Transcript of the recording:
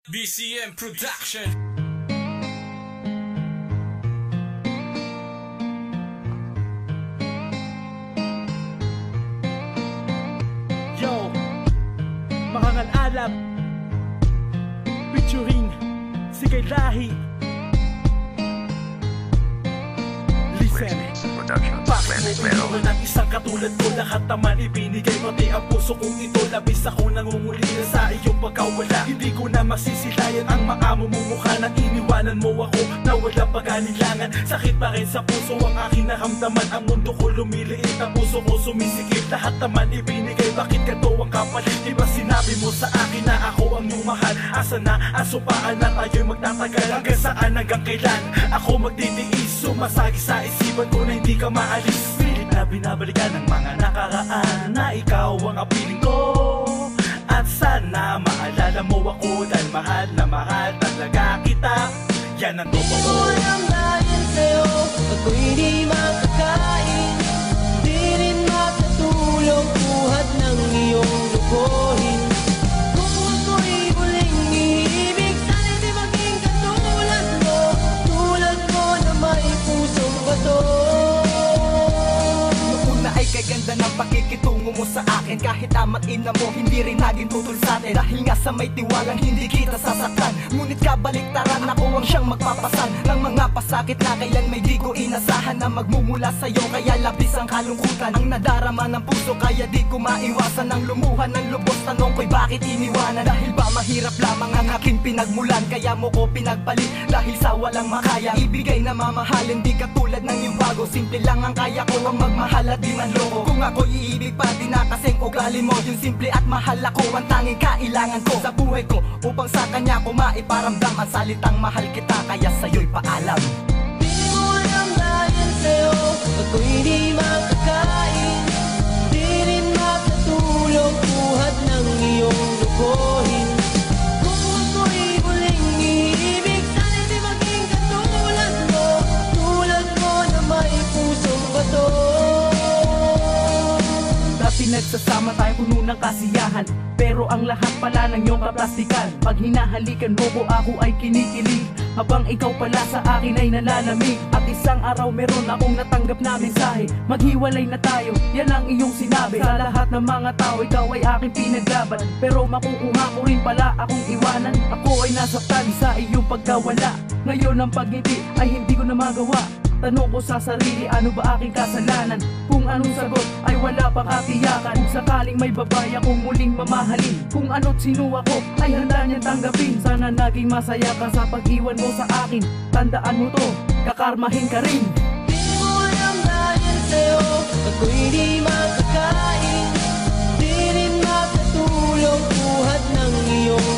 BCM Production. Yo, Makangal Alab featuring si Kay Lahi. Listen, bakit mo iniwan ang isang katulad ko? Lahat naman ibinigay, pati ang puso kong ito. Labis ako nangungulila sa iyong pagkawala. Hindi ko na masisilayan ang maamo mong mukha. Nang iniwanan mo ako na walang pag-alilangan. Sakit pa rin sa puso ang aking naramdaman. Ang mundo ko lumiliit, ang puso ko sumisikip. Lahat naman ibinigay, bakit ganito ang kapalit? Di ba sinabi mo sa akin na ako ang iyong mahal? Asa na ang supaan na tayo'y magtatagal? Hanggang saan, hanggang kailan ako magtitiis? Sumasagi sa isipan ko na hindi ka maalis. Pilit na binabalikan ng mga nakaraan, na ikaw ang kapiling ko. At sana maalala mo ako, dahil mahal na mahal talaga kita. Yan ang totoo. Di mo alam dahil sa'yo ako'y di makakain, di rin makatulog buhat ng iyong lukohin. Kung ako'y muling iibig, sana di maging katulad mo, tulad mo na may pusong bato. Ay kaganda ng pakikitungo mo sa akin. Kahit ama't ina mo, hindi rin naging tutol sa atin. Dahil nga sa may tiwalang hindi kita sasaktan. Ngunit kabaliktaran, ako ang siyang magpapasan ng mga pasakit na kailan may di ko inasahan na magmumula sa'yo. Kaya labis ang kalungkutan, ang nadarama ng puso. Kaya di ko maiwasan ang lumuhan ng lubos. Tanong ko'y bakit iniwanan? Dahil ba mahirap lamang ang aking pinagmulan? Kaya mo ko pinagpalit dahil sa walang makaya ibigay na mamahalin. Di katulad ng yung bago, simple lang ang kaya ko, ang magmahal at di manloko. Kung ako'y iibig pa, di na kasing ugali mo. Yung simple at mahal ako, ang tanging kailangan ko sa buhay ko, upang sa kanya ko maiparamdam ang salitang mahal kita. Kaya sa'yo'y paalam. Di mo alam dahil sa'yo ako'y di makakain, di rin makatulog buhat ng iyong lukohin. Kung ako'y muling iibig, sana di maging katulad mo, tulad mo na may pusong bato. Dati nagsasama tayo puno ng kasiyahan, pero ang lahat pala ng iyong kaplastikan. Pag hinahalikan mo ko, ako ay kinikilig, habang ikaw pala sa akin ay nalalamig. At isang araw meron akong natanggap na mensahe, maghiwalay na tayo, yan ang iyong sinabi. Sa lahat ng mga tao, ikaw ay aking pinaglaban, pero makukuha ko rin pala akong iwanan. Ako ay nasaktan sa iyong pagkawala, ngayon ang pagngiti ay hindi ko na magawa. Tanong ko sa sarili, ano ba aking kasalanan? Kung anong sagot ay wala pang katiyakan. Kung sakaling may babae akong muling mamahalin, kung ano't sino ako ay handa niyang tanggapin. Sana naging masaya ka sa pag-iwan mo sa akin. Tandaan mo to, kakarmahin ka rin. Di mo alam dahil sa'yo ako'y di makakain, di rin makatulog buhat ng iyong